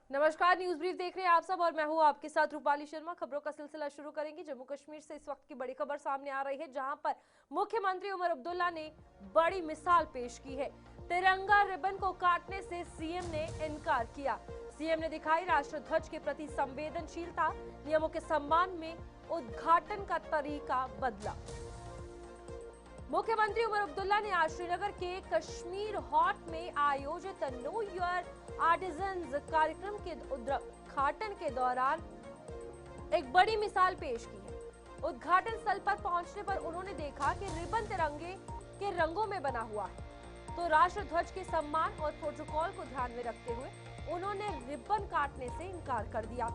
नमस्कार, news brief देख रहे हैं आप सब और मैं हूं आपके साथ रूपाली शर्मा। खबरों का सिलसिला शुरू करेंगे। जम्मू कश्मीर से इस वक्त की बड़ी खबर सामने आ रही है, जहां पर मुख्यमंत्री उमर अब्दुल्ला ने बड़ी मिसाल पेश की है। तिरंगा रिबन को काटने से सीएम ने इनकार किया। सीएम ने दिखाई राष्ट्रध्वज के प्रति संवेदनशीलता, नियमों के सम्मान में उद्घाटन का तरीका बदला। मुख्यमंत्री उमर अब्दुल्ला ने आज श्रीनगर के कश्मीर हॉट में आयोजित नो योर आर्टिजन्स कार्यक्रम के उद्घाटन के दौरान एक बड़ी मिसाल पेश की है। उद्घाटन स्थल पर पहुंचने पर उन्होंने देखा कि रिबन तिरंगे के रंगों में बना हुआ है, तो राष्ट्रध्वज के सम्मान और प्रोटोकॉल को ध्यान में रखते हुए उन्होंने रिबन काटने से इनकार कर दिया।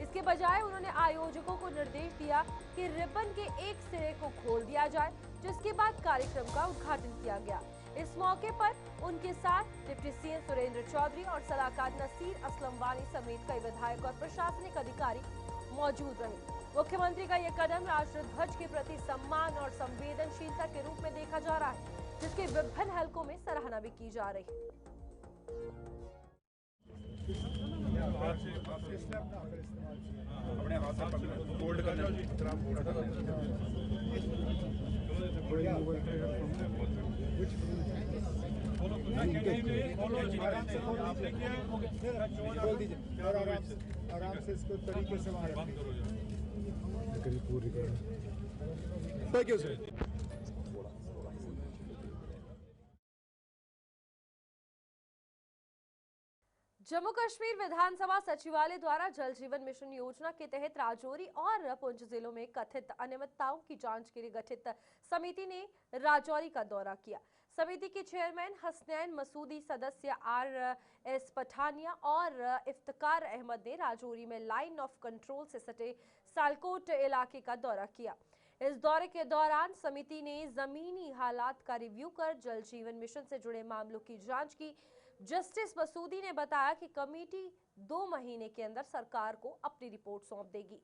इसके बजाय उन्होंने आयोजकों को निर्देश दिया कि रिबन के एक सिरे को खोल दिया जाए, जिसके बाद कार्यक्रम का उद्घाटन किया गया। इस मौके पर उनके साथ डिप्टी सीएम सुरेंद्र चौधरी और सलाहकार नसीर असलम वानी समेत कई विधायक और प्रशासनिक अधिकारी मौजूद रहे। मुख्यमंत्री का यह कदम राष्ट्रध्वज के प्रति सम्मान और संवेदनशीलता के रूप में देखा जा रहा है, जिसके विभिन्न हलकों में सराहना भी की जा रही है। अपने हाथ से होल्ड करना आराम से इसको तरीके से पूरी thank you sir. Jammu Kashmir विधानसभा सचिवालय द्वारा जल जीवन मिशन योजना के तहत राजौरी और पुंछ जिलों में कथित अनियमितताओं की जांच के लिए गठित समिति ने राजौरी का दौरा किया। समिति के चेयरमैन हसनैन मसूदी, सदस्य RS पठानिया और इफ्तिकार अहमद ने राजौरी में लाइन ऑफ कंट्रोल से सटे सालकोट इलाके का दौरा किया। इस दौरे के दौरान समिति ने जमीनी हालात का रिव्यू कर जल जीवन मिशन से जुड़े मामलों की जांच की। जस्टिस मसूदी ने बताया कि कमेटी 2 महीने के अंदर सरकार को अपनी रिपोर्ट सौंप देगी।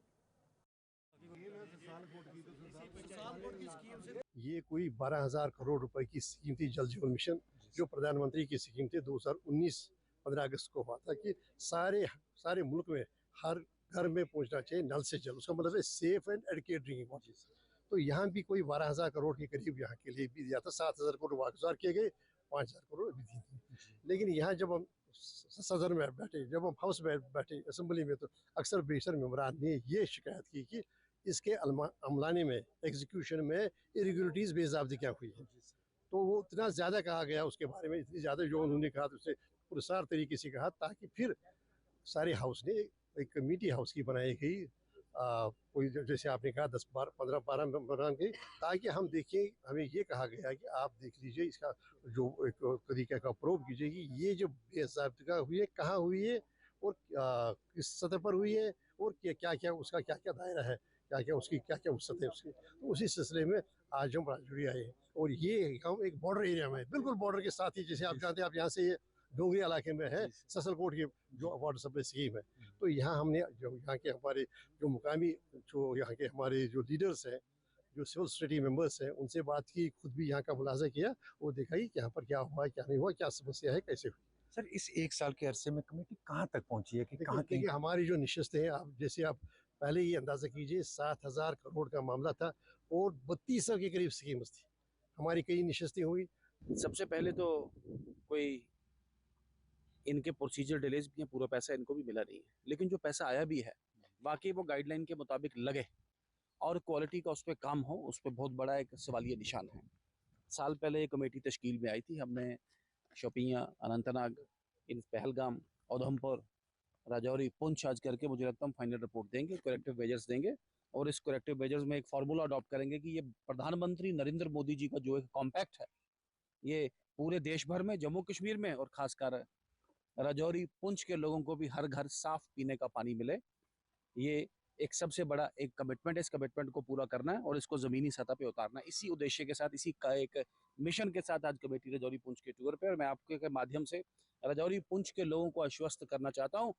ये कोई 12,000 करोड़ रुपए की स्कीम थी, जल जीवन मिशन, जो प्रधानमंत्री की स्कीम थी। 2019 15 अगस्त को हुआ था कि सारे मुल्क में हर घर में पहुंचना चाहिए नल से जल। उसका मतलब है safe and adequate drinking water. तो यहाँ भी कोई 12,000 करोड़ के करीब यहाँ के लिए भी दिया था। 7,000 करोड़ वागुजार किए गए, 5,000 करोड़ अभी दी थी। लेकिन यहाँ जब हम सदन में बैठे, जब हम हाउस में बैठे असेंबली में, तो अक्सर बेशर मेंबरान ने ये शिकायत की कि इसके अमलाने में, एग्जीक्यूशन में इरेगुलरिटीज बेजाब्ती क्या हुई है। तो वो इतना ज़्यादा कहा गया उसके बारे में, इतनी ज़्यादा जो उन्होंने कहा तो उसे पुरस्कार तरीके से कहा, ताकि फिर सारे हाउस ने एक कमेटी हाउस की बनाई गई, कोई जैसे आपने कहा 10 15 मेंबरान की, ताकि हम देखें। हमें ये कहा गया कि आप देख लीजिए, इसका जो एक तरीके का प्रूव कीजिए कि ये जो बेज़ाब्ता हुई है कहाँ हुई है और किस सतह पर हुई है, और क्या क्या उसका क्या क्या दायरा है, क्या क्या उसकी क्या क्या वसत है उसकी। तो उसी सिलसिले में आज हम राजौरी आए हैं, और ये गाँव एक बॉर्डर एरिया में है, बिल्कुल बॉर्डर के साथ ही। जैसे आप जानते हैं, आप यहाँ से ये डोंगरी इलाके में है ससलकोट की जो वाटर सप्लाई स्कीम है। तो यहाँ हमने जो यहाँ के हमारे जो मुकामी जो यहाँ के हमारे जो लीडर्स हैं, जो सिविल सोसाइटी मेंबर्स हैं, उनसे बात की, खुद भी यहाँ का मुलाजा किया और देखा कि यहाँ पर क्या हुआ, क्या नहीं हुआ, क्या समस्या है, कैसे हुई। सर, इस 1 साल के अरसे में कमेटी कहाँ तक पहुंची है कि कहाँ देखिए हमारी जो निशस्त है, आप जैसे आप पहले ही अंदाजा कीजिए, 7,000 करोड़ का मामला था और 3200 के करीब स्कीम्स थी। हमारी कई निशस्तें हुई। सबसे पहले तो कोई इनके प्रोसीजर डिलेज भी हैं, पूरा पैसा इनको भी मिला नहीं है, लेकिन जो पैसा आया भी है वाकई वो गाइडलाइन के मुताबिक लगे और क्वालिटी का उस पर काम हो, उस पर बहुत बड़ा एक सवालिया निशान है। साल पहले ये कमेटी तश्कील में आई थी। हमने शोपियाँ, अनंतनाग, इन पहलगाम, उधमपुर, राजौरी, पुंछ आज करके मुझे लगता है हम फाइनल रिपोर्ट देंगे, करेक्टिव मेजर्स देंगे, और इस करेक्टिव मेजर्स में एक फार्मूला अडॉप्ट करेंगे कि ये प्रधानमंत्री नरेंद्र मोदी जी का जो एक कॉम्पैक्ट है, ये पूरे देश भर में, जम्मू कश्मीर में और खासकर राजौरी पुंछ के लोगों को भी हर घर साफ पीने का पानी मिले। ये एक सबसे बड़ा एक कमिटमेंट है। इस कमिटमेंट को पूरा करना है और इसको जमीनी सतह पे उतारना है। इसी उद्देश्य के साथ, इसी का एक मिशन के साथ आज कमेटी राजौरी पुंछ के टूर पे, और मैं आपके माध्यम से राजौरी पुंछ के लोगों को आश्वस्त करना चाहता हूँ,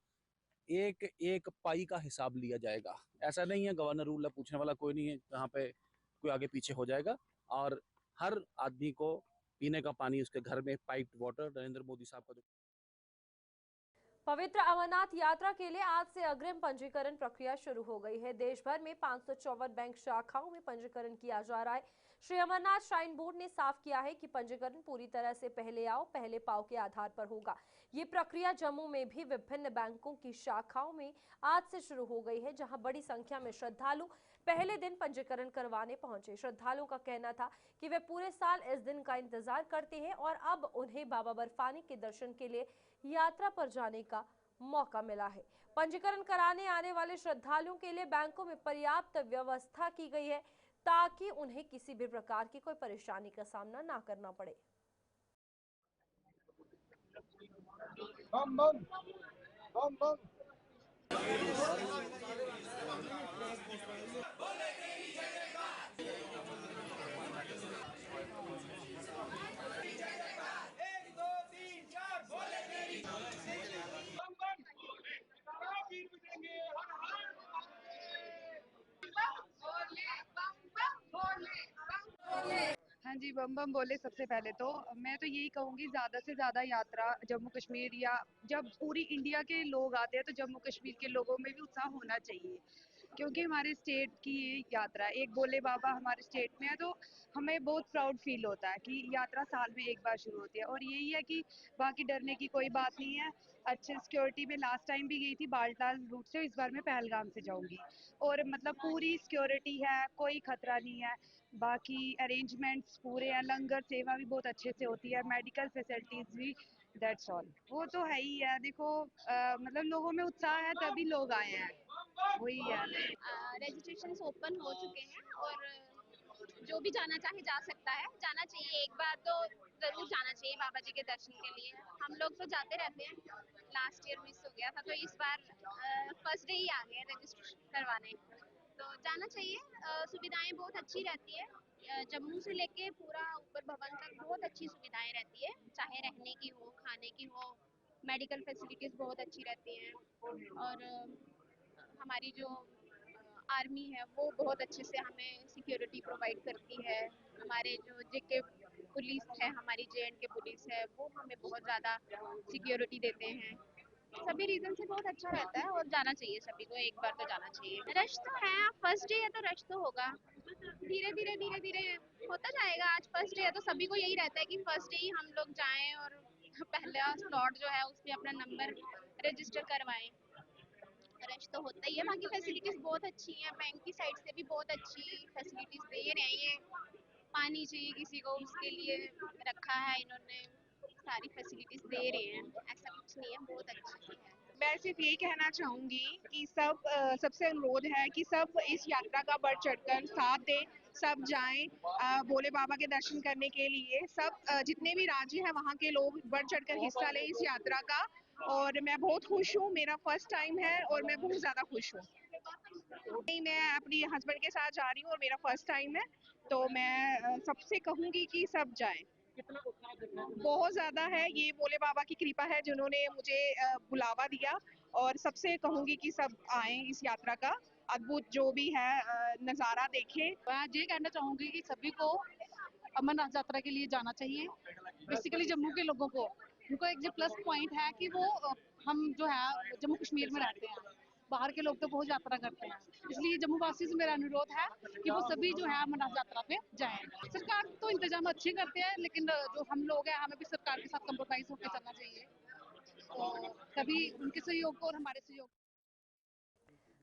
एक एक पाई का हिसाब लिया जाएगा। ऐसा नहीं है गवर्नर रूल है, पूछने वाला कोई नहीं है, जहाँ पे कोई आगे पीछे हो जाएगा। और हर आदमी को पीने का पानी उसके घर में पाइप्ड वाटर, नरेंद्र मोदी साहब का जो पवित्र अमरनाथ यात्रा के लिए आज से अग्रिम पंजीकरण प्रक्रिया शुरू हो गई है। देश भर में 554 बैंक शाखाओं में पंजीकरण किया जा रहा है। श्री अमरनाथ श्राइन बोर्ड ने साफ किया है कि पंजीकरण पूरी तरह से पहले आओ पहले पाओ के आधार पर होगा। ये प्रक्रिया जम्मू में भी विभिन्न बैंकों की शाखाओं में आज से शुरू हो गई है, जहां बड़ी संख्या में श्रद्धालु पहले दिन पंजीकरण करवाने पहुंचे। श्रद्धालुओं का कहना था कि वे पूरे साल इस दिन का इंतजार करते हैं और अब उन्हें बाबा बर्फानी के दर्शन के लिए यात्रा पर जाने का मौका मिला है। पंजीकरण कराने आने वाले श्रद्धालुओं के लिए बैंकों में पर्याप्त व्यवस्था की गई है ताकि उन्हें किसी भी प्रकार की कोई परेशानी का सामना ना करना पड़े। बम बम बम बम। हाँ जी, बम बम बोले। सबसे पहले तो मैं तो यही कहूँगी, ज़्यादा से ज़्यादा यात्रा जम्मू कश्मीर, या जब पूरी इंडिया के लोग आते हैं तो जम्मू कश्मीर के लोगों में भी उत्साह होना चाहिए, क्योंकि हमारे स्टेट की ये यात्रा, एक भोले बाबा हमारे स्टेट में है, तो हमें बहुत प्राउड फील होता है कि यात्रा साल में एक बार शुरू होती है। और यही है कि बाकी डरने की कोई बात नहीं है। अच्छे सिक्योरिटी में लास्ट टाइम भी गई थी बालटाल रूट से, इस बार मैं पहलगाम से जाऊंगी और मतलब पूरी सिक्योरिटी है, कोई खतरा नहीं है। बाकी अरेंजमेंट्स पूरे हैं, लंगर सेवा भी बहुत अच्छे से होती है, मेडिकल फैसिलिटीज भी, दैट्स ऑल। वो तो है ही है। देखो मतलब लोगों में उत्साह है तभी लोग आए हैं, वही है। रजिस्ट्रेशन ओपन हो चुके हैं और जो भी जाना चाहे जा सकता है। जाना चाहिए, एक बार तो जरूर जाना चाहिए बाबा जी के दर्शन के लिए। हम लोग तो जाते रहते हैं, लास्ट ईयर मिस हो गया था तो इस बार फर्स्ट डे ही आ गए रजिस्ट्रेशन करवाने, तो जाना चाहिए। सुविधाएं बहुत अच्छी रहती है, जम्मू से लेके पूरा ऊपर भवन तक बहुत अच्छी सुविधाएं रहती है, चाहे रहने की हो, खाने की हो, मेडिकल फैसिलिटीज बहुत अच्छी रहती हैं। और हमारी जो आर्मी है वो बहुत अच्छे से हमें सिक्योरिटी प्रोवाइड करती है। हमारे जो जेके पुलिस है, हमारी JNK पुलिस है, वो हमें बहुत ज़्यादा सिक्योरिटी देते हैं। सभी रीजन से बहुत अच्छा रहता है और जाना चाहिए सभी को, एक बार तो जाना चाहिए। रश तो है, फर्स्ट डे है तो रश तो होगा, धीरे धीरे होता जाएगा। आज फर्स्ट डे है तो सभी को यही रहता है कि फर्स्ट डे ही हम लोग जाएं और पहला स्लॉट जो है उसमें अपना नंबर रजिस्टर करवाएं। रश तो होता ही है। बाकी फैसिलिटीज बहुत अच्छी हैं, बैंक की साइड से भी बहुत अच्छी फैसिलिटीज दे रहे हैं। पानी चाहिए किसी को, उसके लिए रखा है इन्होंने, सारी फैसिलिटीज दे रहे हैं, ऐसा कुछ नहीं है, बहुत अच्छी है। मैं सिर्फ यही कहना चाहूँगी कि सबसे अनुरोध है कि सब इस यात्रा का बढ़ चढ़कर साथ दें, सब जाएं भोले बाबा के दर्शन करने के लिए। सब जितने भी राज्य हैं वहाँ के लोग बढ़ चढ़कर हिस्सा लें इस यात्रा का। और मैं बहुत खुश हूँ, मेरा फर्स्ट टाइम है और मैं बहुत ज़्यादा खुश हूँ। मैं अपनी हस्बैंड के साथ जा रही हूँ और मेरा फर्स्ट टाइम है, तो मैं सबसे कहूँगी कि सब जाएं। बहुत ज़्यादा है, ये भोले बाबा की कृपा है जिन्होंने मुझे बुलावा दिया, और सबसे कहूँगी कि सब आएं इस यात्रा का अद्भुत जो भी है नज़ारा देखें। मैं ये कहना चाहूँगी कि सभी को अमरनाथ यात्रा के लिए जाना चाहिए। बेसिकली जम्मू के लोगों को, उनको एक जो प्लस पॉइंट है कि वो हम जो है जम्मू कश्मीर में रहते हैं, बाहर के लोग तो बहुत यात्रा करते हैं, इसलिए जम्मू वासी से मेरा अनुरोध है कि वो सभी जो है अमरनाथ यात्रा पे जाएं। सरकार तो इंतजाम अच्छे करते हैं, लेकिन जो हम लोग हैं हमें भी सरकार के साथ कंप्रोमाइज होकर चलना चाहिए, तो कभी उनके सहयोग को और हमारे सहयोग।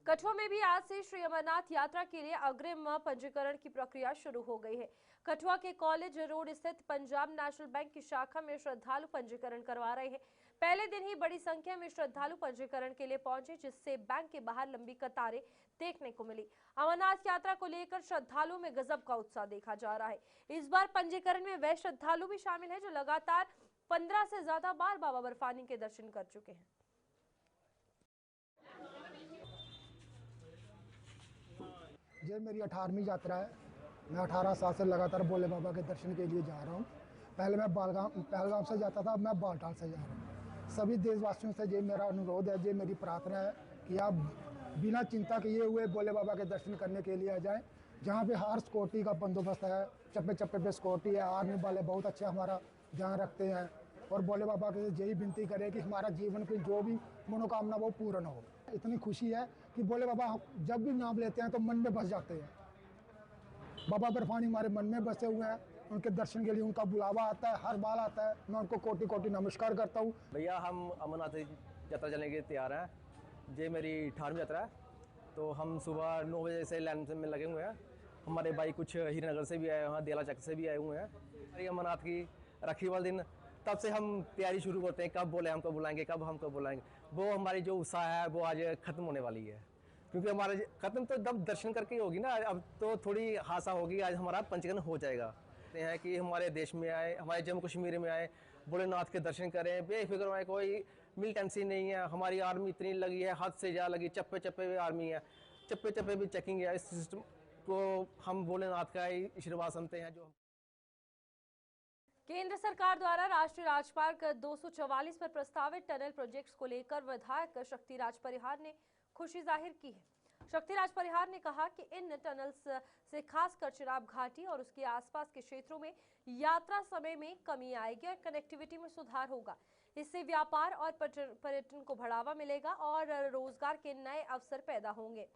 कठुआ में भी आज से श्री अमरनाथ यात्रा के लिए अग्रिम पंजीकरण की प्रक्रिया शुरू हो गई है। कठुआ के कॉलेज रोड स्थित पंजाब नेशनल बैंक की शाखा में श्रद्धालु पंजीकरण करवा रहे हैं। पहले दिन ही बड़ी संख्या में श्रद्धालु पंजीकरण के लिए पहुंचे, जिससे बैंक के बाहर लंबी कतारें देखने को मिली। अमरनाथ यात्रा को लेकर श्रद्धालुओं में गजब का उत्साह देखा जा रहा है। इस बार पंजीकरण में वे श्रद्धालु भी शामिल हैं जो लगातार 15 से ज्यादा बार बाबा बर्फानी के दर्शन कर चुके हैं। ये मेरी 18वीं यात्रा है। मैं 18 साल से लगातार भोले बाबा के दर्शन के लिए जा रहा हूँ। पहले मैं पहलगाम से जाता था, अब मैं बालटाल से जा रहा हूँ। सभी देशवासियों से ये मेरा अनुरोध है, ये मेरी प्रार्थना है कि आप बिना चिंता किए हुए भोले बाबा के दर्शन करने के लिए आ जाएं, जहाँ पे हर सिक्योरिटी का बंदोबस्त है, चप्पे चप्पे पे सिक्योरिटी है, आर्मी वाले बहुत अच्छा हमारा ध्यान रखते हैं। और भोले बाबा के यही विनती करें कि हमारा जीवन की जो भी मनोकामना वो पूर्ण हो। इतनी खुशी है कि भोले बाबा जब भी नाम लेते हैं तो मन में बस जाते हैं। बाबा बर्फानी हमारे मन में बसे हुए हैं, उनके दर्शन के लिए उनका बुलावा आता है, हर बार आता है। मैं उनको कोटि कोटि नमस्कार करता हूँ। भैया हम अमरनाथ यात्रा चलने के तैयार हैं। ये मेरी 18वीं यात्रा है, तो हम सुबह 9 बजे से लाइन में लगे हुए हैं। हमारे भाई कुछ हीरानगर से भी आए हैं, देला चक से भी आए हुए हैं। हमारी अमरनाथ की राखी वाले दिन तब से हम तैयारी शुरू करते हैं, कब बोले हमको बुलाएंगे, कब हमको बुलाएंगे। वो हमारी जो उत्साह है वो आज खत्म होने वाली है, क्योंकि हमारा खत्म तो जब दर्शन करके ही होगी ना। अब तो थोड़ी आशा होगी, आज हमारा पंचीकरण हो जाएगा। हैं कि हमारे देश में आए, हमारे जम्मू कश्मीर में आए, भोलेनाथ के दर्शन करें, बेफिक्र में, कोई मिलिटेंसी नहीं है। हमारी आर्मी इतनी लगी है, हद से ज़्यादा लगी, चप्पे चप्पे भी आर्मी है, चप्पे चप्पे भी चेकिंग है। इस सिस्टम को हम भोलेनाथ का ही आशीर्वाद सुनते हैं। जो केंद्र सरकार द्वारा राष्ट्रीय राजमार्ग 244 पर प्रस्तावित टनल प्रोजेक्ट्स को लेकर विधायक शक्तिराज परिहार ने खुशी जाहिर की है। शक्तिराज परिहार ने कहा कि इन टनल्स से खासकर चिनाब घाटी और उसके आसपास के क्षेत्रों में यात्रा समय में कमी आएगी और कनेक्टिविटी में सुधार होगा। इससे व्यापार और पर्यटन को बढ़ावा मिलेगा और रोजगार के नए अवसर पैदा होंगे।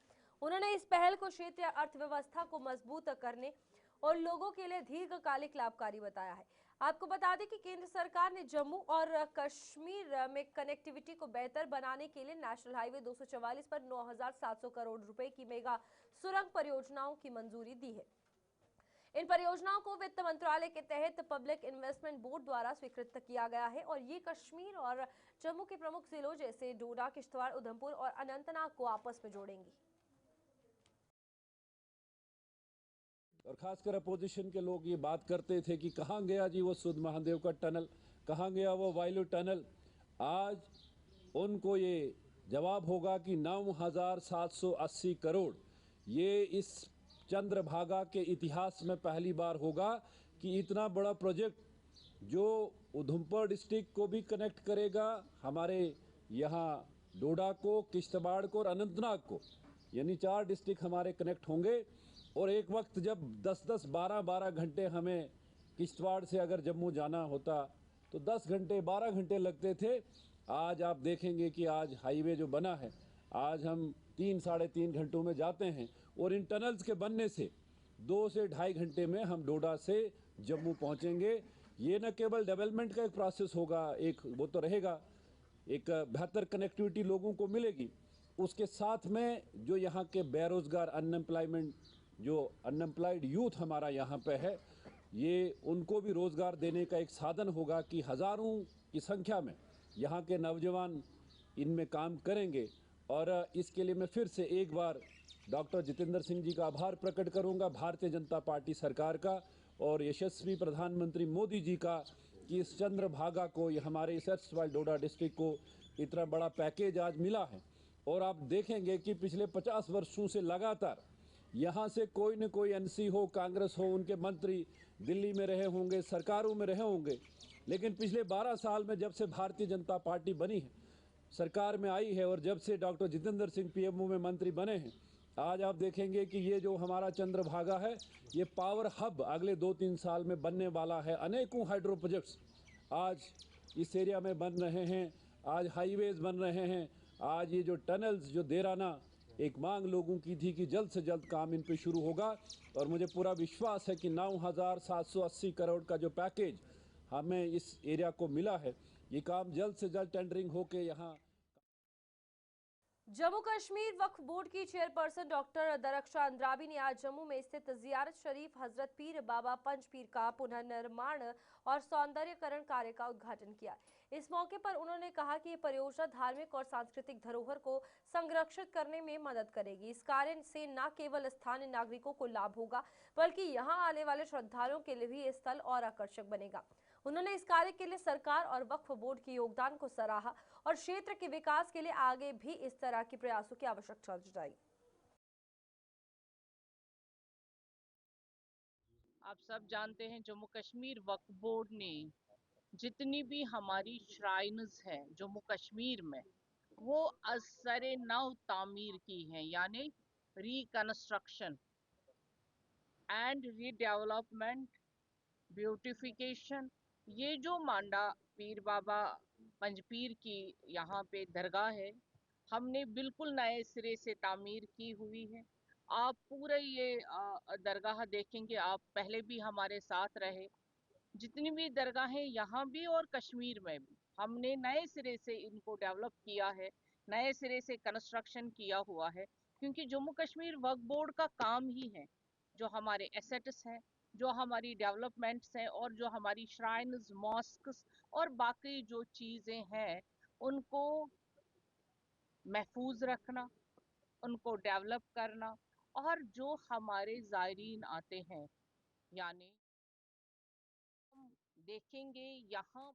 उन्होंने इस पहल को क्षेत्रीय अर्थव्यवस्था को मजबूत करने और लोगों के लिए दीर्घकालिक लाभकारी बताया है। आपको बता दें कि केंद्र सरकार ने जम्मू और कश्मीर में कनेक्टिविटी को बेहतर बनाने के लिए नेशनल हाईवे 244 पर 9,700 करोड़ रुपए की मेगा सुरंग परियोजनाओं की मंजूरी दी है। इन परियोजनाओं को वित्त मंत्रालय के तहत पब्लिक इन्वेस्टमेंट बोर्ड द्वारा स्वीकृत किया गया है और ये कश्मीर और जम्मू के प्रमुख जिलों जैसे डोडा, किश्तवाड़, उधमपुर और अनंतनाग को आपस में जोड़ेंगी। और खासकर अपोजिशन के लोग ये बात करते थे कि कहाँ गया जी वो सुध महादेव का टनल, कहाँ गया वो वायलू टनल। आज उनको ये जवाब होगा कि 9,780 करोड़ ये इस चंद्रभागा के इतिहास में पहली बार होगा कि इतना बड़ा प्रोजेक्ट जो उधमपुर डिस्ट्रिक्ट को भी कनेक्ट करेगा, हमारे यहाँ डोडा को, किश्तवाड़ को और अनंतनाग को, यानी 4 डिस्ट्रिक्ट हमारे कनेक्ट होंगे। और एक वक्त जब 10-10, 12-12 घंटे हमें किश्तवाड़ से अगर जम्मू जाना होता तो 10 घंटे, 12 घंटे लगते थे। आज आप देखेंगे कि आज हाईवे जो बना है, आज हम 3-3.5 घंटों में जाते हैं और इन टनल्स के बनने से 2 से 2.5 घंटे में हम डोडा से जम्मू पहुंचेंगे। ये न केवल डेवलपमेंट का एक प्रोसेस होगा, एक वो तो रहेगा, एक बेहतर कनेक्टिविटी लोगों को मिलेगी। उसके साथ में जो यहाँ के बेरोजगार, अनएम्प्लॉयमेंट, जो अनएम्प्लॉयड यूथ हमारा यहाँ पे है, ये उनको भी रोज़गार देने का एक साधन होगा कि हज़ारों की संख्या में यहाँ के नौजवान इनमें काम करेंगे। और इसके लिए मैं फिर से एक बार डॉक्टर जितेंद्र सिंह जी का आभार प्रकट करूँगा, भारतीय जनता पार्टी सरकार का और यशस्वी प्रधानमंत्री मोदी जी का, कि इस चंद्रभागा को, ये हमारे इस एर्स्टवाइल डोडा डिस्ट्रिक्ट को इतना बड़ा पैकेज आज मिला है। और आप देखेंगे कि पिछले 50 वर्षों से लगातार यहाँ से कोई न कोई एनसी हो, कांग्रेस हो, उनके मंत्री दिल्ली में रहे होंगे, सरकारों में रहे होंगे, लेकिन पिछले 12 साल में जब से भारतीय जनता पार्टी बनी है, सरकार में आई है और जब से डॉक्टर जितेंद्र सिंह पीएमओ में मंत्री बने हैं, आज आप देखेंगे कि ये जो हमारा चंद्रभागा है, ये पावर हब अगले 2-3 साल में बनने वाला है। अनेकों हाइड्रो प्रोजेक्ट्स आज इस एरिया में बन रहे हैं, आज हाईवेज बन रहे हैं, आज ये जो टनल्स, जो देराना एक मांग लोगों की थी कि जल्द से जल्द काम इन पे शुरू होगा। और मुझे पूरा विश्वास है कि 9,780 करोड़ का जो पैकेज हमें इस एरिया को मिला है, ये काम जल्द से जल्द टेंडरिंग होके यहाँ। जम्मू कश्मीर वक्फ बोर्ड की चेयरपर्सन डॉक्टर दरख्शां अंद्राबी ने आज जम्मू में स्थित जियारत शरीफ हजरत पीर बाबा पंच पीर का पुनर्निर्माण और सौंदर्यकरण कार्य का उद्घाटन किया। इस मौके पर उन्होंने कहा कि ये परियोजना धार्मिक और सांस्कृतिक धरोहर को संरक्षित करने में मदद करेगी। इस कार्य से न केवल स्थानीय नागरिकों को लाभ होगा, बल्कि यहाँ आने वाले श्रद्धालुओं के लिए भी ये स्थल और आकर्षक बनेगा। उन्होंने इस कार्य के लिए सरकार और वक्फ बोर्ड के योगदान को सराहा और क्षेत्र के विकास के लिए आगे भी इस तरह के प्रयासों की आवश्यकता जताई। आप सब जानते हैं जम्मू कश्मीर वक्फ बोर्ड ने जितनी भी हमारी श्राइन्स हैं जम्मू कश्मीर में, वो असरे नव तामीर की हैं, यानी रिकंस्ट्रक्शन एंड रीडेवलपमेंट, ब्यूटिफिकेशन। ये जो मांडा पीर बाबा पंजपीर की यहाँ पे दरगाह है, हमने बिल्कुल नए सिरे से तामीर की हुई है। आप पूरे ये दरगाह देखेंगे, आप पहले भी हमारे साथ रहे, जितनी भी दरगाहें यहाँ भी और कश्मीर में भी हमने नए सिरे से इनको डेवलप किया है, नए सिरे से कंस्ट्रक्शन किया हुआ है, क्योंकि जम्मू कश्मीर वक्फ बोर्ड का काम ही है जो हमारे एसेट्स हैं, जो हमारी डेवलपमेंट्स हैं और जो हमारी श्राइन्स, मॉस्क्स और बाकी जो चीज़ें हैं उनको महफूज रखना, उनको डेवलप करना, और जो हमारे ज़ायरीन आते हैं, यानी हम देखेंगे यहाँ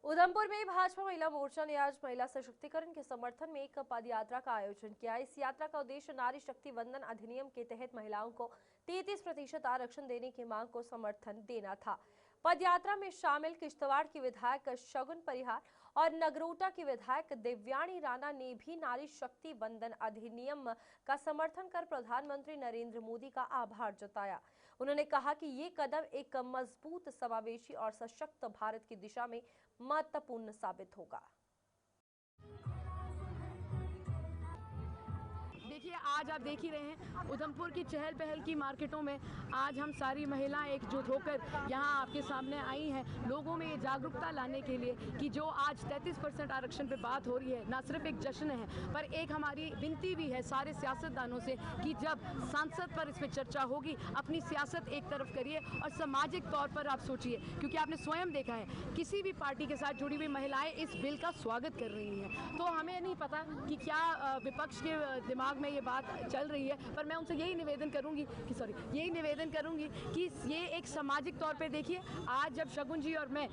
उधमपुर में भाजपा महिला मोर्चा ने आज महिला सशक्तिकरण के समर्थन में एक पद यात्रा का आयोजन किया। इस यात्रा का उद्देश्य नारी शक्ति वंदन अधिनियम के तहत महिलाओं को 33% आरक्षण देने की मांग को समर्थन देना था। पद यात्रा में शामिल किश्तवाड़ की विधायक शगुन परिहार और नगरोटा की विधायक दिव्यानी राणा ने भी नारी शक्ति वंदन अधिनियम का समर्थन कर प्रधानमंत्री नरेंद्र मोदी का आभार जताया। उन्होंने कहा कि ये कदम एक मजबूत, समावेशी और सशक्त भारत की दिशा में महत्वपूर्ण साबित होगा। देखिए, आज आप देख ही रहे हैं उधमपुर की चहल पहल की मार्केटों में आज हम सारी महिलाएं एकजुट होकर यहाँ आपके सामने आई हैं, लोगों में ये जागरूकता लाने के लिए कि जो आज 33% आरक्षण पे बात हो रही है, ना सिर्फ एक जश्न है पर एक हमारी विनती भी है सारे सियासतदानों से कि जब सांसद पर इस पर चर्चा होगी, अपनी सियासत एक तरफ करिए और सामाजिक तौर पर आप सोचिए, क्योंकि आपने स्वयं देखा है किसी भी पार्टी के साथ जुड़ी हुई महिलाएं इस बिल का स्वागत कर रही हैं। तो हमें नहीं पता कि क्या विपक्ष के दिमाग में ये बात चल रही है, पर मैं उनसे यही निवेदन करूंगी कि ये एक सामाजिक तौर पे देखिए, आज जब शगुन जी और मैं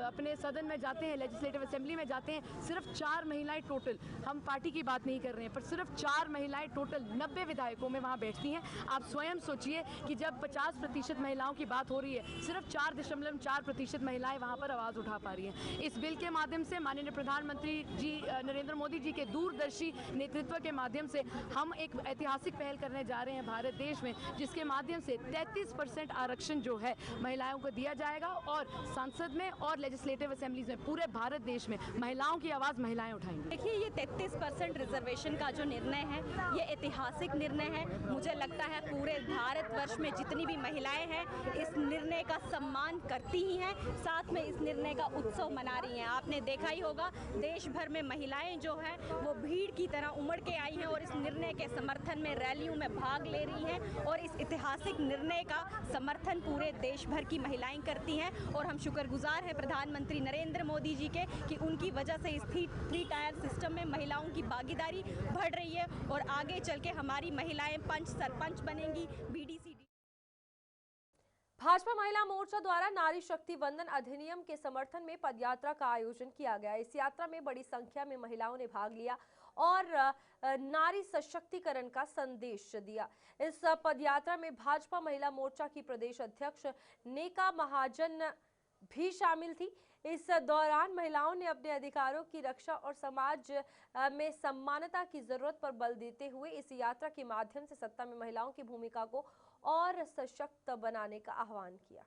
अपने सदन में जाते हैं, लेजिस्लेटिव असेंबली में जाते हैं, सिर्फ 4 महिलाएं टोटल, हम पार्टी की बात नहीं कर रहे हैं, पर सिर्फ 4 महिलाएं टोटल 90 विधायकों में वहाँ बैठती हैं। आप स्वयं सोचिए कि जब 50% महिलाओं की बात हो रही है, सिर्फ 4.4% महिलाएं वहाँ पर आवाज़ उठा पा रही हैं। इस बिल के माध्यम से माननीय प्रधानमंत्री जी नरेंद्र मोदी जी के दूरदर्शी नेतृत्व के माध्यम से हम एक ऐतिहासिक पहल करने जा रहे हैं भारत देश में, जिसके माध्यम से 33% आरक्षण जो है महिलाओं को दिया जाएगा और संसद में और लेजिस्लेटिव असेंबलीज में पूरे भारत देश में महिलाओं की आवाज़ महिलाएं उठाएंगी। देखिए, ये 33% रिजर्वेशन का जो निर्णय है, ये ऐतिहासिक निर्णय है। मुझे लगता है पूरे भारतवर्ष में जितनी भी महिलाएं हैं इस निर्णय का सम्मान करती ही हैं, साथ में इस निर्णय का उत्सव मना रही हैं। आपने देखा ही होगा देश भर में महिलाएं जो हैं वो भीड़ की तरह उमड़ के आई हैं और इस निर्णय के समर्थन में रैलियों में भाग ले रही हैं और इस ऐतिहासिक निर्णय का समर्थन पूरे देश भर की महिलाएं करती हैं। और हम शुक्रगुजार हैं प्रधानमंत्री नरेंद्र मोदी जी के कि उनकी वजह से इस 3 टायर सिस्टम में महिलाओं की भागीदारी बढ़ रही है और आगे चल के हमारी महिलाएं पंच सरपंच बनेंगी, BDC। भाजपा महिला मोर्चा द्वारा नारी शक्ति वंदन अधिनियम के समर्थन में पदयात्रा का आयोजन किया गया। इस यात्रा में बड़ी संख्या में महिलाओं ने भाग लिया और नारी सशक्तिकरण का संदेश दिया। इस पदयात्रा में भाजपा महिला मोर्चा की प्रदेश अध्यक्ष नेका महाजन भी शामिल थी। इस दौरान महिलाओं ने अपने अधिकारों की रक्षा और समाज में सम्मानता की जरूरत पर बल देते हुए इस यात्रा के माध्यम से सत्ता में महिलाओं की भूमिका को और सशक्त बनाने का आह्वान किया।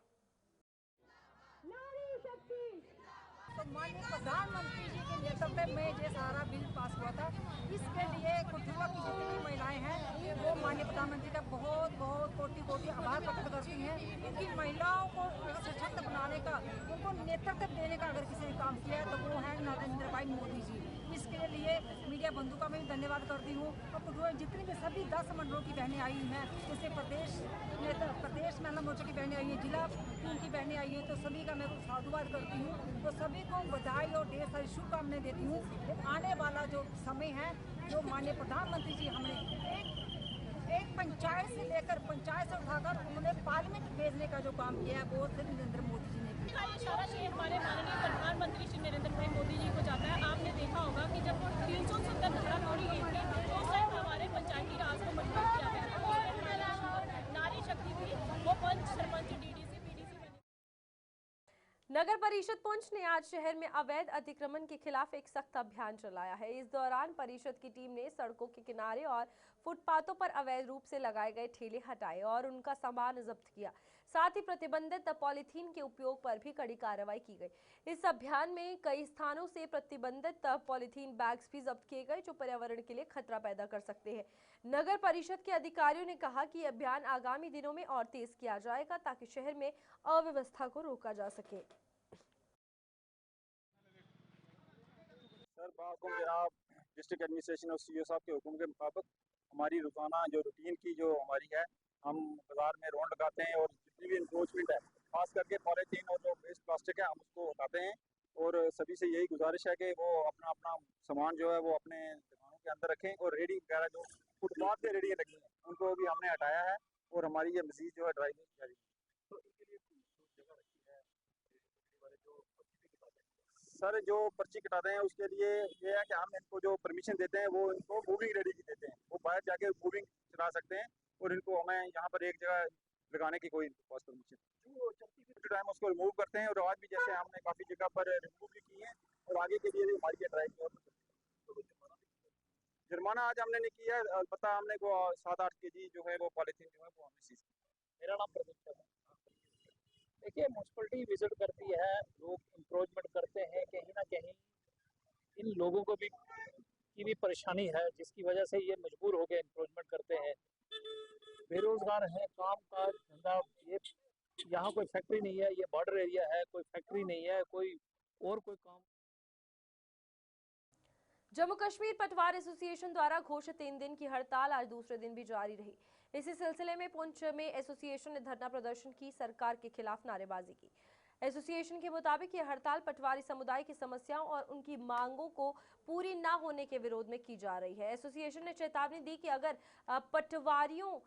तो माननीय प्रधानमंत्री जी के नेतृत्व में ये सारा बिल पास हुआ था। इसके लिए कठुआ की जितनी भी महिलाएं हैं वो माननीय प्रधानमंत्री का बहुत बहुत कोटि आभार प्रकट करती हैं। इनकी महिलाओं को सशक्त बनाने का, उनको नेतृत्व देने का अगर किसी ने काम किया है तो वो है नरेंद्र भाई मोदी जी। इसके लिए मीडिया बंधु का मैं भी धन्यवाद करती हूँ। और कठुआ जितनी भी सभी 10 मंडलों की बहनें आई हैं, जैसे प्रदेश महिला मोर्चा की बहनें आई हैं, जिला की बहनें आई हैं, तो सभी का मैं साधुवाद करती हूँ। तो सभी को बधाई और ढेर सारी शुभकामनाएं देती हूँ। आने वाला जो समय है, जो माननीय प्रधानमंत्री जी हमने एक पंचायत से लेकर पंचायत से उठाकर उन्होंने पार्लियामेंट भेजने का जो काम किया है वो सिर्फ नरेंद्र मोदी जी ने किया। ये सारा श्रेय हमारे माननीय प्रधानमंत्री श्री नरेंद्र भाई मोदी जी को जाता है। आपने देखा होगा कि जब 370 धारा तोड़ी गई थी तो उस टाइम हमारे पंचायती राज को मजबूत किया गया था। नारी शक्ति थी, वो पंच सरपंच DDC नगर परिषद पुंछ ने आज शहर में अवैध अतिक्रमण के खिलाफ एक सख्त अभियान चलाया है। इस दौरान परिषद की टीम ने सड़कों के किनारे और फुटपाथों पर अवैध रूप से लगाए गए ठेले हटाए और उनका सामान जब्त किया। साथ ही प्रतिबंधित पॉलीथीन के उपयोग पर भी कड़ी कार्रवाई की गई। इस अभियान में कई स्थानों से प्रतिबंधित पॉलीथीन बैग्स भी जब्त किए गए जो पर्यावरण के लिए खतरा पैदा कर सकते हैं। नगर परिषद के अधिकारियों ने कहा कि अभियान आगामी दिनों में और तेज किया जाएगा ताकि शहर में अव्यवस्था को रोका जा सके। सर, बाकुम जनाब डिस्ट्रिक्ट एडमिनिस्ट्रेशन और सीओ साहब के हुक्म के मुताबिक हमारी रोजाना जो रूटीन की जो हमारी है, हम बाजार में रौंड लगाते हैं और जितनी भी इंक्रोचमेंट है, खास करके पॉलीथीन और जो वेस्ट प्लास्टिक है, हम उसको हटाते हैं। और सभी से यही गुजारिश है कि वो अपना अपना सामान जो है वो अपने दुकानों के अंदर रखें और रेडी वगैरह जो फुटपाथ पे रेडी लगी हैं उनको भी हमने हटाया है और हमारी ये मजीद जो है ड्राइविंग जारी है। तो इनके लिए जगह रखी है सर, जो पर्ची कटाते हैं उसके लिए ये है कि हम इनको जो परमिशन देते हैं वो इनको मूविंग रेडी की देते हैं, वो बाहर जाके मूविंग चला सकते हैं और इनको हमें यहाँ पर एक जगह लगाने की कोई इनके पास परमिशन जो चलती हुई टाइम उसको रिमूव करते हैं। और आज भी जैसे हमने काफ़ी जगह पर रिमूव भी किए हैं और आगे के लिए भी हमारी ये ड्राइव और जुर्माना आज हमने नहीं किया, अलबत्ता हमने को 7-8 kg जो है वो पॉलीथीन जो है वो हमने सीज किया। मेरा नाम प्रदीप है। देखिए, म्यूनसिपलिटी विजिट करती है, लोग इंक्रोचमेंट करते हैं, कहीं ना कहीं इन लोगों को भी की भी परेशानी है जिसकी वजह से ये मजबूर हो गए इंक्रोचमेंट करते हैं। बेरोजगार हैं, काम काज धंधा, ये यहाँ कोई फैक्ट्री नहीं है, ये बॉर्डर एरिया है, कोई फैक्ट्री नहीं है, कोई काम। जम्मू कश्मीर पटवार एसोसिएशन द्वारा घोषित 3 दिन की हड़ताल आज दूसरे दिन भी जारी रही। इसी सिलसिले में पुंछ में एसोसिएशन ने धरना प्रदर्शन की, सरकार के खिलाफ नारेबाजी की। एसोसिएशन के मुताबिक यह हड़ताल पटवारी समुदाय की समस्याओं और उनकी मांगों को पूरी न होने के विरोध में की जा रही है। एसोसिएशन ने चेतावनी दी कि अगर पटवारियों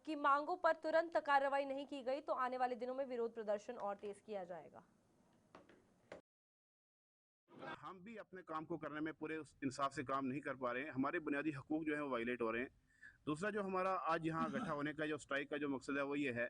की मांगों पर तुरंत कार्रवाई नहीं की गई तो आने वाले दिनों में विरोध प्रदर्शन और तेज किया जाएगा। हम भी अपने काम को करने में पूरे इंसाफ से काम नहीं कर पा रहे हैं, हमारे बुनियादी हकूक जो है वो वायलेट हो रहे हैं। दूसरा जो हमारा आज यहाँ इकट्ठा होने का जो स्ट्राइक का जो मकसद है वो ये है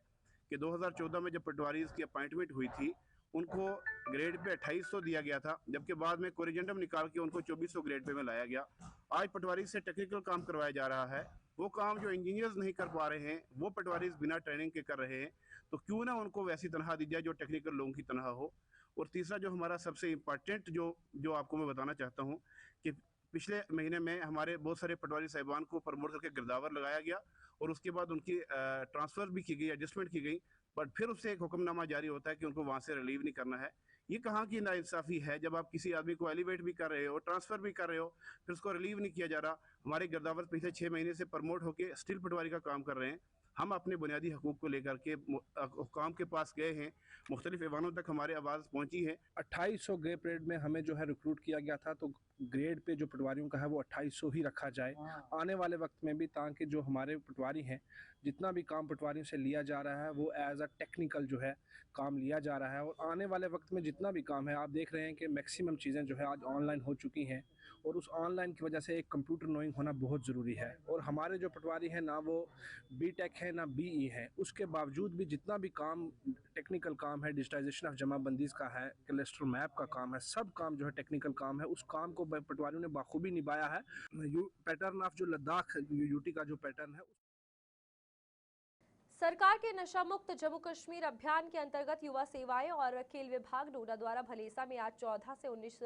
कि 2014 में जब पटवारीज की अपॉइंटमेंट हुई थी उनको ग्रेड पे 2800 दिया गया था, जबकि बाद में कोरिजेंडम निकाल के उनको 2400 ग्रेड पे में लाया गया। आज पटवारी से टेक्निकल काम करवाया जा रहा है, वो काम जो इंजीनियर्स नहीं कर पा रहे हैं वो पटवारीज बिना ट्रेनिंग के कर रहे हैं, तो क्यों ना उनको वैसी तनख्वाह दी जाए जो टेक्निकल लोगों की तनख्वाह हो। और तीसरा जो हमारा सबसे इम्पॉर्टेंट जो आपको मैं बताना चाहता हूँ कि पिछले महीने में हमारे बहुत सारे पटवारी साहिबान को प्रमोट करके गिरदावर लगाया गया और उसके बाद उनकी ट्रांसफ़र भी की गई, एडजस्टमेंट की गई, बट फिर उससे एक हुक्मनामा जारी होता है कि उनको वहाँ से रिलीव नहीं करना है। ये कहाँ की नाइंसाफ़ी है, जब आप किसी आदमी को एलिवेट भी कर रहे हो, ट्रांसफ़र भी कर रहे हो, फिर उसको रिलीव नहीं किया जा रहा। हमारे गिरदावर पिछले 6 महीने से प्रमोट होकर स्टील पटवारी का काम कर रहे हैं। हम अपने बुनियादी हकूक़ को लेकर के हुकाम के पास गए हैं, मुख्तलिफ ऐवानों तक हमारी आवाज़ पहुँची है। 2800 ग्रेड में हमें जो है रिक्रूट किया गया था, तो ग्रेड पे जो पटवारियों का है वो 2800 ही रखा जाए आने वाले वक्त में भी, ताकि जो हमारे पटवारी हैं जितना भी काम पटवारियों से लिया जा रहा है वो एज अ टेक्निकल जो है काम लिया जा रहा है। और आने वाले वक्त में जितना भी काम है, आप देख रहे हैं कि मैक्सिमम चीज़ें जो है आज ऑनलाइन हो चुकी हैं और उस ऑनलाइन की वजह से एक कंप्यूटर नोइंग होना बहुत ज़रूरी है। और हमारे जो पटवारी हैं ना वो बीटेक है ना बीई है, उसके बावजूद भी जितना भी काम टेक्निकल काम है, डिजिटाइजेशन ऑफ जमाबंदीज़ का है, कैलेस्टर मैप का काम है, सब काम जो है टेक्निकल काम है, उस काम को पटवारियों ने बाखूबी निभाया है। पैटर्न ऑफ जो लद्दाख यूटी का जो पैटर्न है, सरकार के नशा मुक्त जम्मू कश्मीर अभियान के अंतर्गत युवा सेवाएं और खेल विभाग डोडा द्वारा भलेसा में आज 14 से 19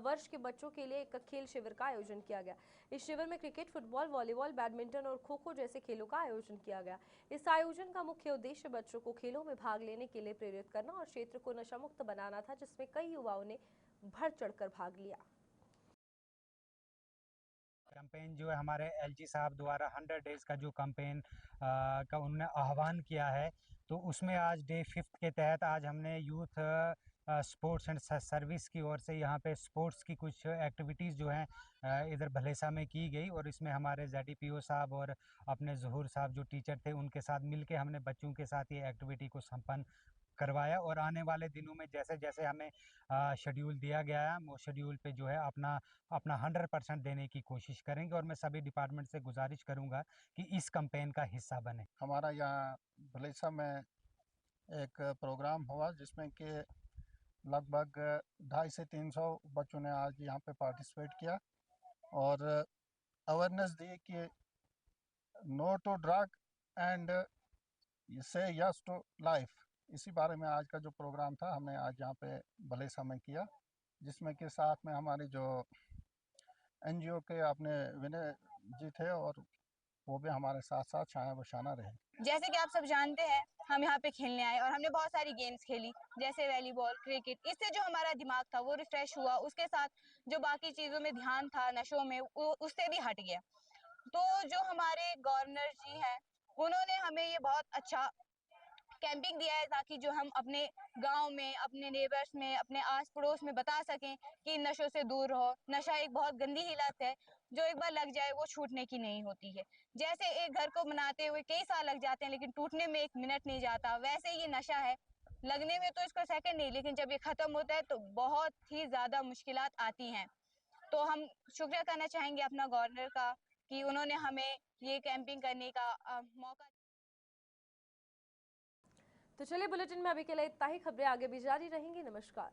वर्ष के बच्चों के लिए एक खेल शिविर का आयोजन किया गया। इस शिविर में क्रिकेट, फुटबॉल, वॉलीबॉल, बैडमिंटन और खो खो जैसे खेलों का आयोजन किया गया। इस आयोजन का मुख्य उद्देश्य बच्चों को खेलों में भाग लेने के लिए प्रेरित करना और क्षेत्र को नशा मुक्त बनाना था, जिसमें कई युवाओं ने बढ़ चढ़कर भाग लिया। कैंपेन जो है हमारे एलजी साहब द्वारा 100 डेज़ का जो कैंपेन का उन्होंने आह्वान किया है, तो उसमें आज डे 5 के तहत आज हमने यूथ स्पोर्ट्स एंड सर्विस की ओर से यहाँ पे स्पोर्ट्स की कुछ एक्टिविटीज़ जो हैं इधर भलेसा में की गई और इसमें हमारे ZDPO साहब और अपने ज़हूर साहब जो टीचर थे उनके साथ मिलके हमने बच्चों के साथ ये एक्टिविटी को संपन्न करवाया। और आने वाले दिनों में जैसे जैसे हमें शेड्यूल दिया गया है, हम वो शेड्यूल पे जो है अपना 100% देने की कोशिश करेंगे। और मैं सभी डिपार्टमेंट से गुजारिश करूंगा कि इस कैंपेन का हिस्सा बने। हमारा यहाँ भलेसा में एक प्रोग्राम हुआ जिसमें कि लगभग 250 से 300 बच्चों ने आज यहाँ पे पार्टिसिपेट किया और अवेयरनेस दी कि नो टू ड्रग एंड से यस टू लाइफ, इसी बारे में आज का जो प्रोग्राम था हमने आज यहाँ पे भलेसा में किया, जिसमें कि साथ में हमारी जो एनजीओ के अपने विनय जी थे और वो भी हमारे साथ साथ छाया बशाना रहे। जैसे कि आप सब जानते हैं हम यहाँ पे खेलने आए और हमने बहुत सारी गेम्स खेली, जैसे वॉलीबॉल, क्रिकेट। इससे जो हमारा दिमाग था वो रिफ्रेश हुआ, उसके साथ जो बाकी चीज़ों में ध्यान था नशों में वो उससे भी हट गया। तो जो हमारे गवर्नर जी हैं उन्होंने हमें ये बहुत अच्छा कैंपिंग दिया है ताकि जो हम अपने गांव में, अपने नेबर्स में, अपने आस पड़ोस में बता सकें कि नशों से दूर रहो। नशा एक बहुत गंदी ही लत है जो एक बार लग जाए वो छूटने की नहीं होती है। जैसे एक घर को बनाते हुए कई साल लग जाते हैं लेकिन टूटने में 1 मिनट नहीं जाता, वैसे ये नशा है, लगने में तो इसको सेकंड नहीं, लेकिन जब ये खत्म होता है तो बहुत ही ज्यादा मुश्किलात आती हैं। तो हम शुक्रिया करना चाहेंगे अपना गवर्नर का कि उन्होंने हमें ये कैंपिंग करने का मौका। तो चलिए बुलेटिन में अभी के लिए इतना ही। खबरें आगे भी जारी रहेंगी। नमस्कार।